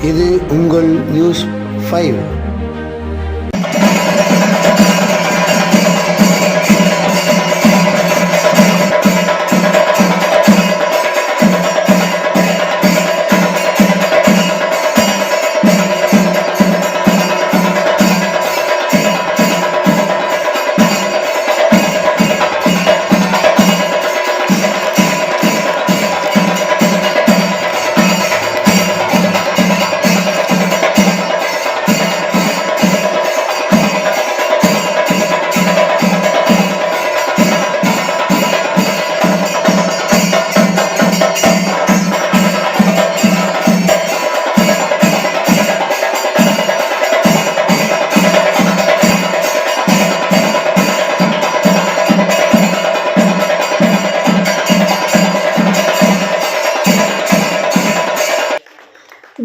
இது உங்கள் நியூஸ் 5.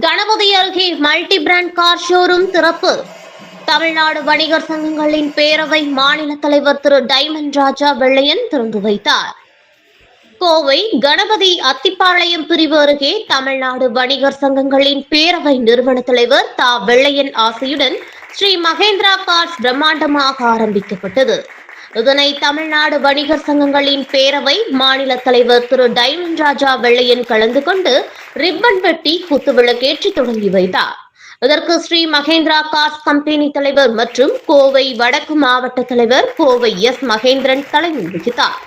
கணபதி அருகே மல்டி பிராண்ட் கார் ஷோரூம் திறப்பு. தமிழ்நாடு வணிகர் சங்கங்களின் பேரவை மாநில தலைவர் திரு டைமண்ட் ராஜா வெள்ளையன் திறந்து வைத்தார். கோவை கணபதி அத்திப்பாளையம் பிரிவு அருகே தமிழ்நாடு வணிகர் சங்கங்களின் பேரவை நிறுவன தலைவர் தா வெள்ளையன் ஆசையுடன் ஸ்ரீ மகேந்திரா கார்ஸ் பிரம்மாண்டமாக ஆரம்பிக்கப்பட்டது. இதனை தமிழ்நாடு வணிகர் சங்கங்களின் பேரவை மாநில தலைவர் திரு டைமண்ட் ராஜா வெள்ளையன் கலந்து கொண்டு ரிப்பன் வெட்டி குத்துவிளக்கேற்றி தொடங்கி வைத்தார். இதற்கு ஸ்ரீ மகேந்திரா கார்ஸ் கம்பெனி தலைவர் மற்றும் கோவை வடக்கு மாவட்ட தலைவர் கோவை எஸ் மகேந்திரன் தலைமை வகித்தார்.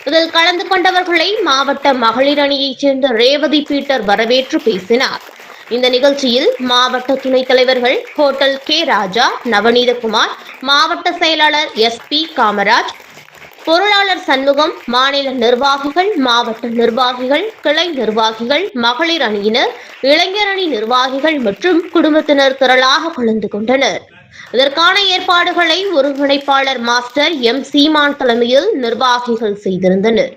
இதில் கலந்து கொண்டவர்களை மாவட்ட மகளிர் அணியைச் சேர்ந்த ரேவதி பீட்டர் வரவேற்று பேசினார். இந்த நிகழ்ச்சியில் மாவட்ட துணைத் தலைவர்கள் ஹோட்டல் கே ராஜா, நவநீதகுமார், மாவட்ட செயலாளர் எஸ் பி காமராஜ், பொருளாளர் சண்முகம், மாநில நிர்வாகிகள், மாவட்ட நிர்வாகிகள், கிளை நிர்வாகிகள், மகளிர் அணியினர், இளைஞர் அணி நிர்வாகிகள் மற்றும் குடும்பத்தினர் திரளாக கலந்து கொண்டனர். இதற்கான ஏற்பாடுகளை ஒருங்கிணைப்பாளர் மாஸ்டர் எம் சீமான் தலைமையில் நிர்வாகிகள் செய்திருந்தனர்.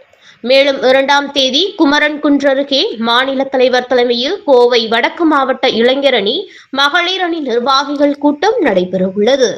மேலும் 2ஆம் தேதி குமரன் குன்றருகே மாநில தலைவர் தலைமையில் கோவை வடக்கு மாவட்ட இளைஞர் அணி, மகளிர் அணி நிர்வாகிகள் கூட்டம் நடைபெற உள்ளது.